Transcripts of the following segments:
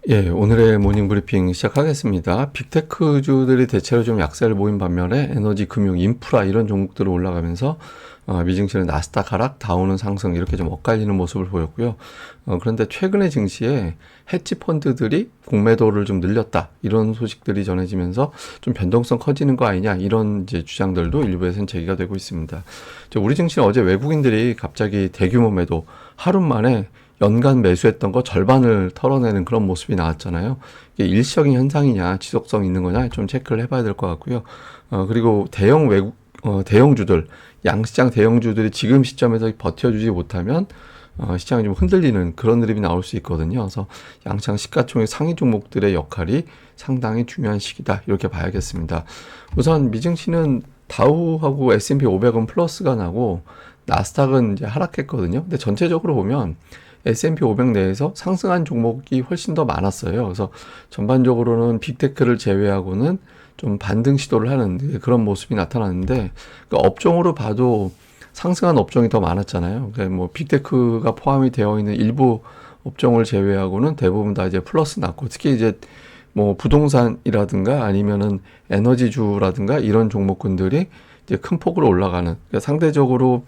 예, 오늘의 모닝 브리핑 시작하겠습니다. 빅테크주들이 대체로 좀 약세를 보인 반면에 에너지, 금융, 인프라 이런 종목들이 올라가면서 미증시는 나스닥 하락, 다우는 상승 이렇게 좀 엇갈리는 모습을 보였고요. 그런데 최근에 증시에 헤지 펀드들이 공매도를 좀 늘렸다 이런 소식들이 전해지면서 좀 변동성 커지는 거 아니냐 이런 이제 주장들도 일부에서는 제기가 되고 있습니다. 우리 증시는 어제 외국인들이 갑자기 대규모 매도 하루 만에 연간 매수했던 거 절반을 털어내는 그런 모습이 나왔잖아요. 이게 일시적인 현상이냐, 지속성 있는 거냐 좀 체크를 해봐야 될 것 같고요. 그리고 대형주들, 양시장 대형주들이 지금 시점에서 버텨주지 못하면 시장이 좀 흔들리는 그런 흐름이 나올 수 있거든요. 그래서 양시장 시가총액 상위 종목들의 역할이 상당히 중요한 시기다 이렇게 봐야겠습니다. 우선 미증시는 다우하고 S&P 500은 플러스가 나고 나스닥은 이제 하락했거든요. 근데 전체적으로 보면 S&P 500 내에서 상승한 종목이 훨씬 더 많았어요. 그래서 전반적으로는 빅테크를 제외하고는 좀 반등 시도를 하는 그런 모습이 나타났는데, 그러니까 업종으로 봐도 상승한 업종이 더 많았잖아요. 그러니까 뭐 빅테크가 포함이 되어 있는 일부 업종을 제외하고는 대부분 다 이제 플러스 났고, 특히 이제 뭐 부동산이라든가 아니면은 에너지주라든가 이런 종목군들이 이제 큰 폭으로 올라가는, 그러니까 상대적으로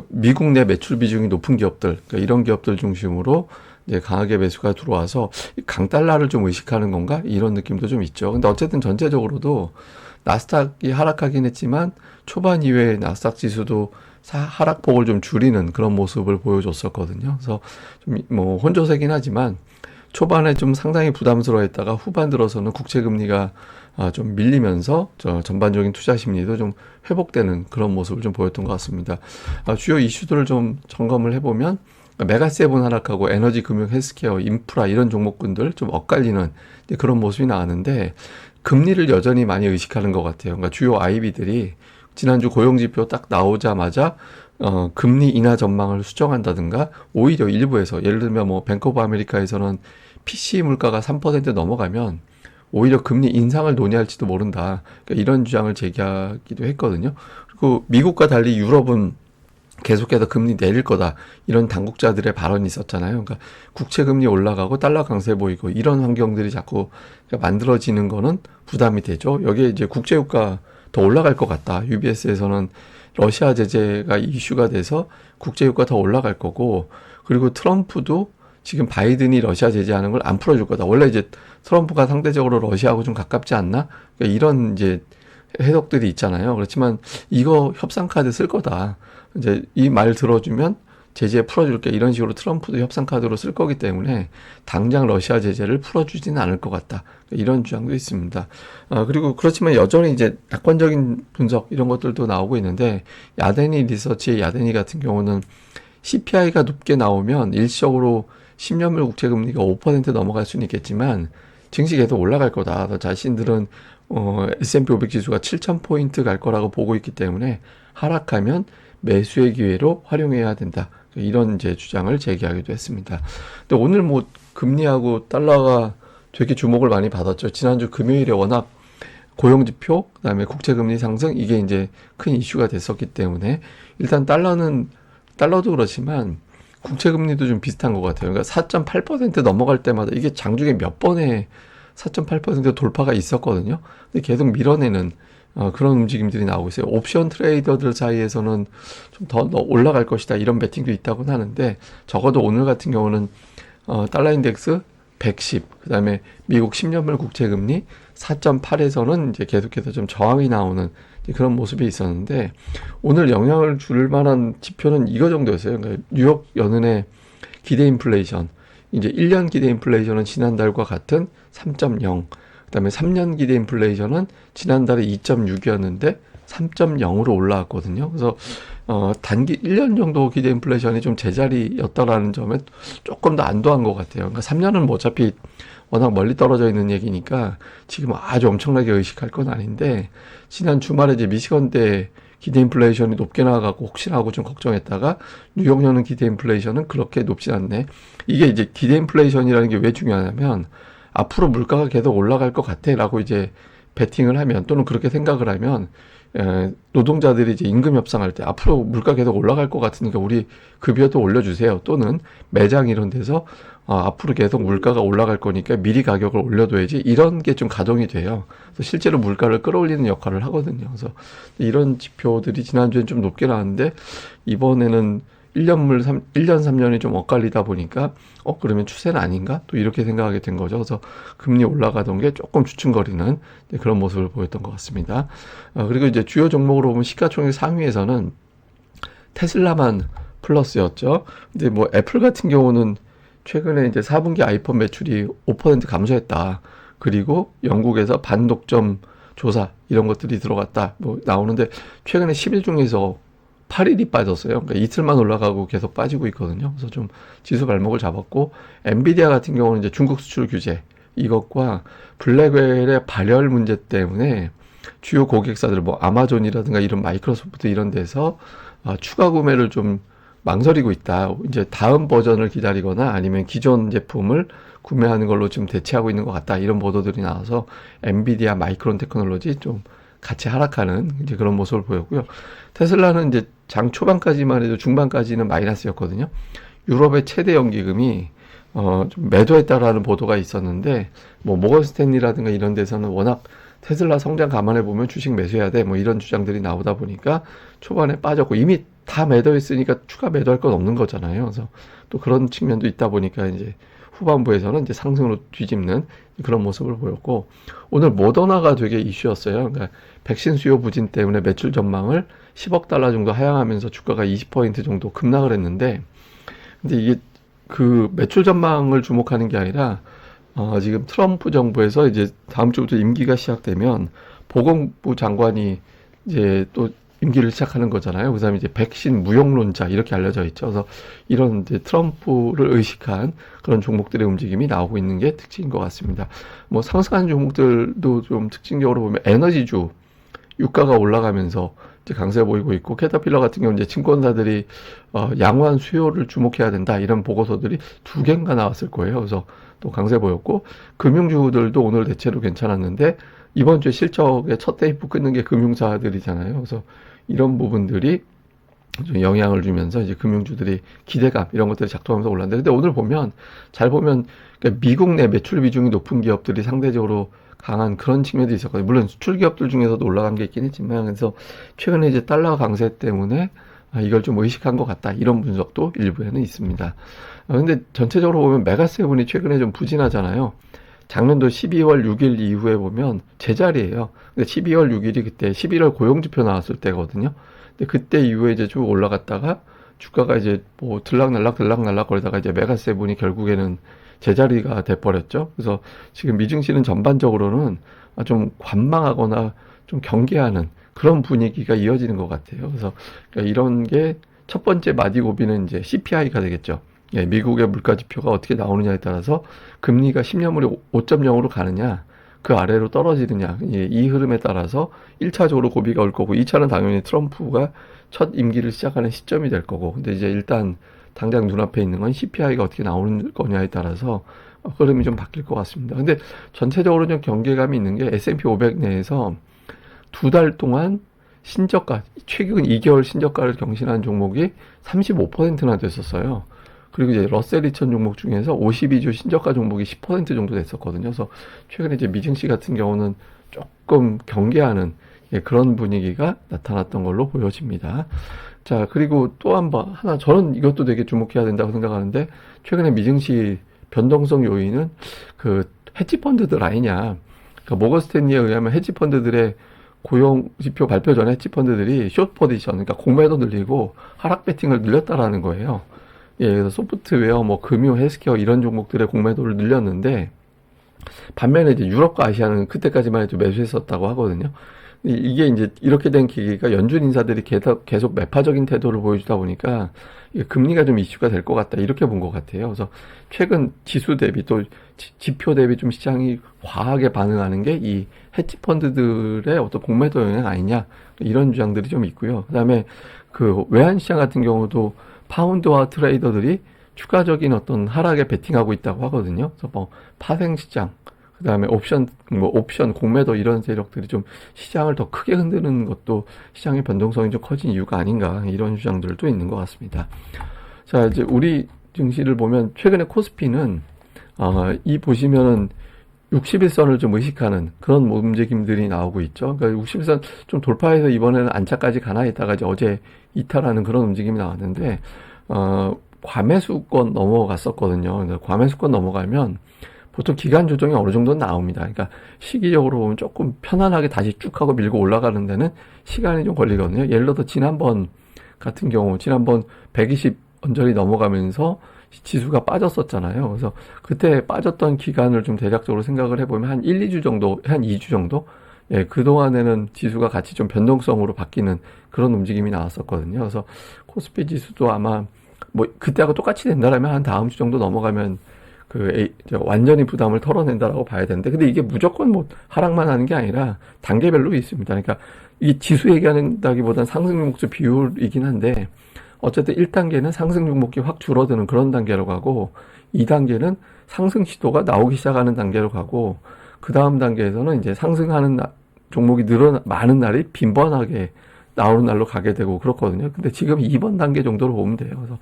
미국 내 매출 비중이 높은 기업들, 그러니까 이런 기업들 중심으로 이제 강하게 매수가 들어와서 강달러를 좀 의식하는 건가? 이런 느낌도 좀 있죠. 근데 어쨌든 전체적으로도 나스닥이 하락하긴 했지만 초반 이후에 나스닥 지수도 하락폭을 좀 줄이는 그런 모습을 보여줬었거든요. 그래서 좀 뭐 혼조세긴 하지만 초반에 좀 상당히 부담스러워했다가 후반 들어서는 국채금리가 좀 밀리면서 전반적인 투자 심리도 좀 회복되는 그런 모습을 좀 보였던 것 같습니다. 주요 이슈들을 좀 점검을 해보면 메가세븐 하락하고 에너지, 금융, 헬스케어, 인프라 이런 종목군들 좀 엇갈리는 그런 모습이 나왔는데 금리를 여전히 많이 의식하는 것 같아요. 그러니까 주요 IB들이 지난주 고용지표 딱 나오자마자 금리 인하 전망을 수정한다든가 오히려 일부에서 예를 들면 뭐 뱅크 오브 아메리카에서는 PC 물가가 3% 넘어가면 오히려 금리 인상을 논의할지도 모른다. 그러니까 이런 주장을 제기하기도 했거든요. 그리고 미국과 달리 유럽은 계속해서 금리 내릴 거다. 이런 당국자들의 발언이 있었잖아요. 그러니까 국채 금리 올라가고 달러 강세 보이고 이런 환경들이 자꾸 만들어지는 거는 부담이 되죠. 여기에 이제 국제유가 더 올라갈 것 같다. UBS에서는 러시아 제재가 이슈가 돼서 국제유가 더 올라갈 거고, 그리고 트럼프도 지금 바이든이 러시아 제재하는 걸 안 풀어줄 거다. 원래 이제 트럼프가 상대적으로 러시아하고 좀 가깝지 않나? 그러니까 이런 이제 해석들이 있잖아요. 그렇지만 이거 협상 카드 쓸 거다. 이제 이 말 들어주면 제재 풀어줄게 이런 식으로 트럼프도 협상 카드로 쓸 거기 때문에 당장 러시아 제재를 풀어주지는 않을 것 같다. 이런 주장도 있습니다. 그리고 그렇지만 여전히 이제 낙관적인 분석 이런 것들도 나오고 있는데, 야데니 리서치의 야데니 같은 경우는 CPI가 높게 나오면 일시적으로 10년물 국채금리가 5% 넘어갈 수는 있겠지만 증시 계속 올라갈 거다. 자신들은 S&P 500 지수가 7,000포인트 갈 거라고 보고 있기 때문에 하락하면 매수의 기회로 활용해야 된다. 이런 이제 주장을 제기하기도 했습니다. 근데 오늘 뭐 금리하고 달러가 되게 주목을 많이 받았죠. 지난주 금요일에 워낙 고용지표, 그다음에 국채금리 상승 이게 이제 큰 이슈가 됐었기 때문에 일단 달러도 그렇지만 국채금리도 좀 비슷한 것 같아요. 그러니까 4.8% 넘어갈 때마다 이게 장중에 몇 번의 4.8% 돌파가 있었거든요. 근데 계속 밀어내는 그런 움직임들이 나오고 있어요. 옵션 트레이더들 사이에서는 좀 더 올라갈 것이다 이런 베팅도 있다고 하는데, 적어도 오늘 같은 경우는 달러 인덱스 110, 그 다음에 미국 10년물 국채금리 4.8에서는 이제 계속해서 좀 저항이 나오는 그런 모습이 있었는데, 오늘 영향을 줄 만한 지표는 이거 정도였어요. 그러니까 뉴욕 연은의 기대 인플레이션, 이제 1년 기대 인플레이션은 지난달과 같은 3.0, 그 다음에 3년 기대 인플레이션은 지난달에 2.6이었는데 3.0으로 올라왔거든요. 그래서 단기 1년 정도 기대 인플레이션이 좀 제자리였다라는 점에 조금 더 안도한 것 같아요. 그러니까 3년은 뭐 어차피 워낙 멀리 떨어져 있는 얘기니까 지금 아주 엄청나게 의식할 건 아닌데, 지난 주말에 이제 미시건대 기대 인플레이션이 높게 나가고 혹시나 하고 좀 걱정했다가 뉴욕연은 기대 인플레이션은 그렇게 높지 않네. 이게 이제 기대 인플레이션이라는 게 왜 중요하냐면 앞으로 물가가 계속 올라갈 것 같아 라고 이제 베팅을 하면, 또는 그렇게 생각을 하면 노동자들이 이제 임금 협상할 때 앞으로 물가 계속 올라갈 것 같으니까 우리 급여도 올려주세요. 또는 매장 이런 데서 앞으로 계속 물가가 올라갈 거니까 미리 가격을 올려둬야지, 이런 게 좀 가동이 돼요. 그래서 실제로 물가를 끌어올리는 역할을 하거든요. 그래서 이런 지표들이 지난주엔 좀 높게 나왔는데 이번에는 1년 3년이 좀 엇갈리다 보니까 그러면 추세는 아닌가? 또 이렇게 생각하게 된 거죠. 그래서 금리 올라가던 게 조금 주춤거리는 그런 모습을 보였던 것 같습니다. 그리고 이제 주요 종목으로 보면 시가총액 상위에서는 테슬라만 플러스였죠. 근데 뭐 애플 같은 경우는 최근에 이제 4분기 아이폰 매출이 5% 감소했다. 그리고 영국에서 반독점 조사 이런 것들이 들어갔다 뭐 나오는데, 최근에 10일 중에서 8일이 빠졌어요. 그러니까 이틀만 올라가고 계속 빠지고 있거든요. 그래서 좀 지수 발목을 잡았고, 엔비디아 같은 경우는 이제 중국 수출 규제 이것과 블랙웰의 발열 문제 때문에 주요 고객사들 뭐 아마존이라든가 이런 마이크로소프트 이런 데서 추가 구매를 좀 망설이고 있다. 이제 다음 버전을 기다리거나 아니면 기존 제품을 구매하는 걸로 지금 대체하고 있는 것 같다. 이런 보도들이 나와서 엔비디아, 마이크론 테크놀로지 좀 같이 하락하는 이제 그런 모습을 보였고요. 테슬라는 이제 장 초반까지만 해도 중반까지는 마이너스였거든요. 유럽의 최대 연기금이 좀 매도했다라는 보도가 있었는데, 뭐 모건 스탠리라든가 이런 데서는 워낙 테슬라 성장 감안해 보면 주식 매수해야 돼 뭐 이런 주장들이 나오다 보니까 초반에 빠졌고, 이미 다 매도했으니까 추가 매도할 건 없는 거잖아요. 그래서 또 그런 측면도 있다 보니까 이제 후반부에서는 이제 상승으로 뒤집는 그런 모습을 보였고, 오늘 모더나가 되게 이슈였어요. 그러니까 백신 수요 부진 때문에 매출 전망을 10억 달러 정도 하향하면서 주가가 20% 정도 급락을 했는데, 근데 이게 그 매출 전망을 주목하는 게 아니라 지금 트럼프 정부에서 이제 다음 주부터 임기가 시작되면 보건부 장관이 이제 또 임기를 시작하는 거잖아요. 그 다음에 이제 백신 무용론자 이렇게 알려져 있죠. 그래서 이런 이제 트럼프를 의식한 그런 종목들의 움직임이 나오고 있는 게 특징인 것 같습니다. 뭐 상승한 종목들도 좀 특징적으로 보면 에너지주 유가가 올라가면서 이제 강세 보이고 있고, 캐터필러 같은 경우는 이제 증권사들이 양호한 수요를 주목해야 된다 이런 보고서들이 2개인가 나왔을 거예요. 그래서 또 강세 보였고, 금융주들도 오늘 대체로 괜찮았는데 이번 주에 실적의 첫 테이프 끊는 게 금융사들이잖아요. 그래서 이런 부분들이 좀 영향을 주면서 이제 금융주들이 기대감 이런 것들이 작동하면서 올랐는데, 근데 오늘 보면 잘 보면 그러니까 미국 내 매출 비중이 높은 기업들이 상대적으로 강한 그런 측면도 있었거든요. 물론 수출 기업들 중에서도 올라간 게 있긴 했지만, 그래서 최근에 이제 달러 강세 때문에 이걸 좀 의식한 것 같다 이런 분석도 일부에는 있습니다. 근데 전체적으로 보면 메가세븐이 최근에 좀 부진하잖아요. 작년도 12월 6일 이후에 보면 제자리예요. 근데 12월 6일이 그때 11월 고용지표 나왔을 때거든요. 근데 그때 이후에 이제 쭉 올라갔다가 주가가 이제 뭐 들락날락 거리다가 이제 메가세븐이 결국에는 제자리가 돼버렸죠. 그래서 지금 미증시는 전반적으로는 좀 관망하거나 좀 경계하는 그런 분위기가 이어지는 것 같아요. 그래서 그러니까 이런 게 첫 번째 마디고비는 이제 CPI가 되겠죠. 예, 미국의 물가 지표가 어떻게 나오느냐에 따라서 금리가 10년물이 5.0으로 가느냐, 그 아래로 떨어지느냐, 이 흐름에 따라서 1차적으로 고비가 올 거고, 2차는 당연히 트럼프가 첫 임기를 시작하는 시점이 될 거고, 근데 이제 일단 당장 눈앞에 있는 건 CPI가 어떻게 나오는 거냐에 따라서 흐름이 좀 바뀔 것 같습니다. 근데 전체적으로 좀 경계감이 있는 게 S&P 500 내에서 2달 동안 신저가, 최근 2개월 신저가를 경신한 종목이 35%나 됐었어요. 그리고 이제 러셀 2000 종목 중에서 52주 신저가 종목이 10% 정도 됐었거든요. 그래서 최근에 이제 미증시 같은 경우는 조금 경계하는 그런 분위기가 나타났던 걸로 보여집니다. 자, 그리고 또 한 번, 저는 이것도 되게 주목해야 된다고 생각하는데, 최근에 미증시 변동성 요인은 그 헤지펀드들 아니냐. 그러니까 모건 스탠리에 의하면 헤지펀드들의 고용 지표 발표 전에 헤지펀드들이 숏 포지션, 그러니까 공매도 늘리고 하락 베팅을 늘렸다라는 거예요. 예, 그래서 소프트웨어, 뭐 금융, 헬스케어 이런 종목들의 공매도를 늘렸는데, 반면에 이제 유럽과 아시아는 그때까지만 해도 매수했었다고 하거든요. 이게 이제 이렇게 된 계기가 연준 인사들이 계속 매파적인 태도를 보여주다 보니까 금리가 좀 이슈가 될 것 같다 이렇게 본 것 같아요. 그래서 최근 지수 대비 또 지표 대비 좀 시장이 과하게 반응하는 게 이 헤지펀드들의 어떤 공매도 영향 아니냐 이런 주장들이 좀 있고요. 그다음에 그 외환 시장 같은 경우도 파운드와 트레이더들이 추가적인 어떤 하락에 베팅하고 있다고 하거든요. 그래서 뭐 파생 시장, 그다음에 옵션 공매도 이런 세력들이 좀 시장을 더 크게 흔드는 것도 시장의 변동성이 좀 커진 이유가 아닌가, 이런 주장들도 있는 것 같습니다. 자, 이제 우리 증시를 보면 최근에 코스피는 이 보시면은 61선을 좀 의식하는 그런 움직임들이 나오고 있죠. 그러니까 61선 좀 돌파해서 이번에는 안착까지 가나 했다가 이제 어제 이탈하는 그런 움직임이 나왔는데, 과매수권 넘어갔었거든요. 과매수권 넘어가면 보통 기간 조정이 어느 정도는 나옵니다. 그러니까 시기적으로 보면 조금 편안하게 다시 쭉 하고 밀고 올라가는 데는 시간이 좀 걸리거든요. 예를 들어서 지난번 같은 경우, 지난번 120 언저리 넘어가면서 지수가 빠졌었잖아요. 그래서 그때 빠졌던 기간을 좀 대략적으로 생각을 해보면 한 1, 2주 정도, 한 2주 정도? 예, 그동안에는 지수가 같이 좀 변동성으로 바뀌는 그런 움직임이 나왔었거든요. 그래서 코스피 지수도 아마 뭐 그때하고 똑같이 된다라면 한 다음 주 정도 넘어가면 완전히 부담을 털어낸다라고 봐야 되는데, 근데 이게 무조건 뭐 하락만 하는 게 아니라 단계별로 있습니다. 그러니까 이 지수 얘기한다기보다는 상승 종목수 비율이긴 한데, 어쨌든 1단계는 상승 종목이 확 줄어드는 그런 단계로 가고, 2단계는 상승 시도가 나오기 시작하는 단계로 가고, 그 다음 단계에서는 이제 상승하는 종목이 많은 날이 빈번하게 나오는 날로 가게 되고 그렇거든요. 근데 지금 2번 단계 정도로 보면 돼요. 그래서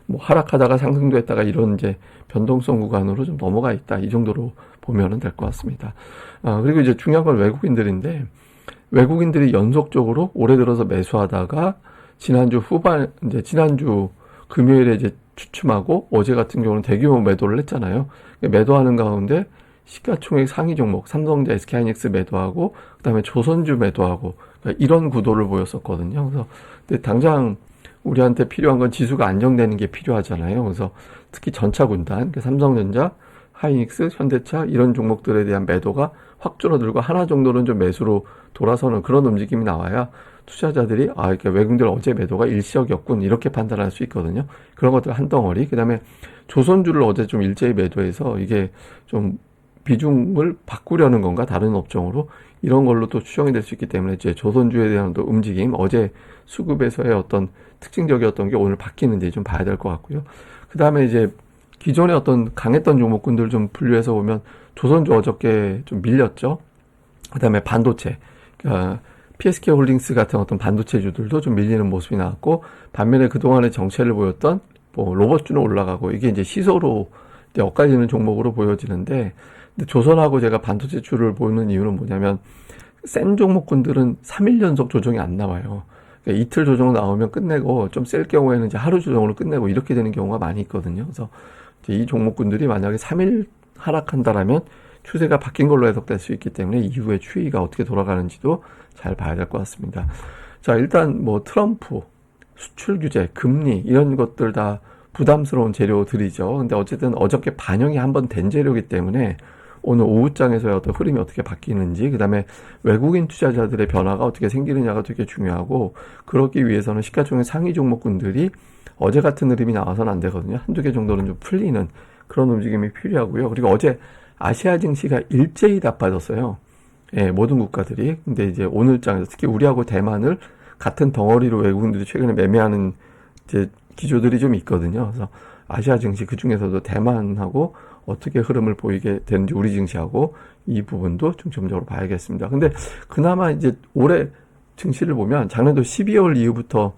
뭐 하락하다가 상승도 했다가 이런 이제 변동성 구간으로 좀 넘어가 있다, 이 정도로 보면은 될 것 같습니다. 그리고 이제 중요한 건 외국인들인데, 외국인들이 연속적으로 올해 들어서 매수하다가 지난주 금요일에 이제 추춤하고 어제 같은 경우는 대규모 매도를 했잖아요. 매도하는 가운데 시가총액 상위 종목 삼성전자, SK하이닉스 매도하고 그다음에 조선주 매도하고, 그러니까 이런 구도를 보였었거든요. 그래서 근데 당장 우리한테 필요한 건 지수가 안정되는 게 필요하잖아요. 그래서 특히 전차 군단, 그러니까 삼성전자, 하이닉스, 현대차 이런 종목들에 대한 매도가 확 줄어들고 하나 정도는 좀 매수로 돌아서는 그런 움직임이 나와야 투자자들이 이렇게 외국인들 어제 매도가 일시적이었군, 이렇게 판단할 수 있거든요. 그런 것들 한 덩어리. 그다음에 조선주를 어제 좀 일제히 매도해서 이게 좀 비중을 바꾸려는 건가, 다른 업종으로, 이런 걸로 또 추정이 될 수 있기 때문에 이제 조선주에 대한 또 움직임, 어제 수급에서의 어떤 특징적이었던 게 오늘 바뀌는지 좀 봐야 될 것 같고요. 그 다음에 이제 기존의 어떤 강했던 종목군들 좀 분류해서 보면 조선주 어저께 좀 밀렸죠. 그 다음에 반도체, PSK 홀딩스 같은 어떤 반도체주들도 좀 밀리는 모습이 나왔고, 반면에 그동안의 정체를 보였던 뭐 로봇주는 올라가고, 이게 이제 시소로 이제 엇갈리는 종목으로 보여지는데, 근데 조선하고 제가 반도체주를 보는 이유는 뭐냐면, 센 종목군들은 3일 연속 조정이 안 나와요. 그러니까 이틀 조정 나오면 끝내고, 좀 셀 경우에는 이제 하루 조정으로 끝내고 이렇게 되는 경우가 많이 있거든요. 그래서 이제 이 종목군들이 만약에 3일 하락한다라면 추세가 바뀐 걸로 해석될 수 있기 때문에 이후에 추이가 어떻게 돌아가는지도 잘 봐야 될 것 같습니다. 자, 일단 뭐 트럼프, 수출 규제, 금리 이런 것들 다 부담스러운 재료들이죠. 근데 어쨌든 어저께 반영이 한번 된 재료이기 때문에 오늘 오후장에서의 어떤 흐름이 어떻게 바뀌는지, 그 다음에 외국인 투자자들의 변화가 어떻게 생기느냐가 되게 중요하고, 그러기 위해서는 시가총액 상위 종목군들이 어제 같은 흐름이 나와서는 안 되거든요. 한두 개 정도는 좀 풀리는 그런 움직임이 필요하고요. 그리고 어제 아시아 증시가 일제히 다 빠졌어요. 예, 모든 국가들이. 근데 이제 오늘장에서 특히 우리하고 대만을 같은 덩어리로 외국인들이 최근에 매매하는 이제 기조들이 좀 있거든요. 그래서 아시아 증시, 그 중에서도 대만하고 어떻게 흐름을 보이게 되는지 우리 증시하고 이 부분도 중점적으로 봐야겠습니다. 근데 그나마 이제 올해 증시를 보면 작년도 12월 이후부터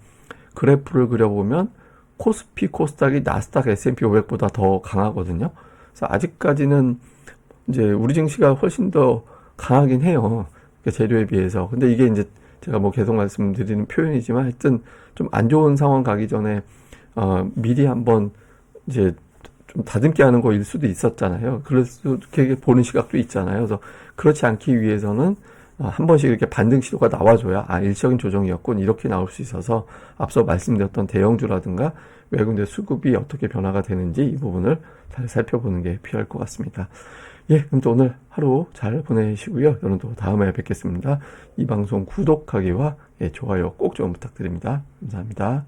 그래프를 그려보면 코스피, 코스닥이 나스닥, S&P 500보다 더 강하거든요. 그래서 아직까지는 이제 우리 증시가 훨씬 더 강하긴 해요. 그러니까 재료에 비해서. 근데 이게 이제 제가 뭐 계속 말씀드리는 표현이지만 하여튼 좀 안 좋은 상황 가기 전에 미리 한번 이제 좀 다듬게 하는 거일 수도 있었잖아요. 그래서 그렇게 보는 시각도 있잖아요. 그래서 그렇지 않기 위해서는 한 번씩 이렇게 반등 시도가 나와줘야 일시적인 조정이었군, 이렇게 나올 수 있어서 앞서 말씀드렸던 대형주라든가 외국인들 수급이 어떻게 변화가 되는지 이 부분을 잘 살펴보는 게 필요할 것 같습니다. 예, 그럼 또 오늘 하루 잘 보내시고요. 저는 또 다음에 뵙겠습니다. 이 방송 구독하기와 좋아요 꼭 좀 부탁드립니다. 감사합니다.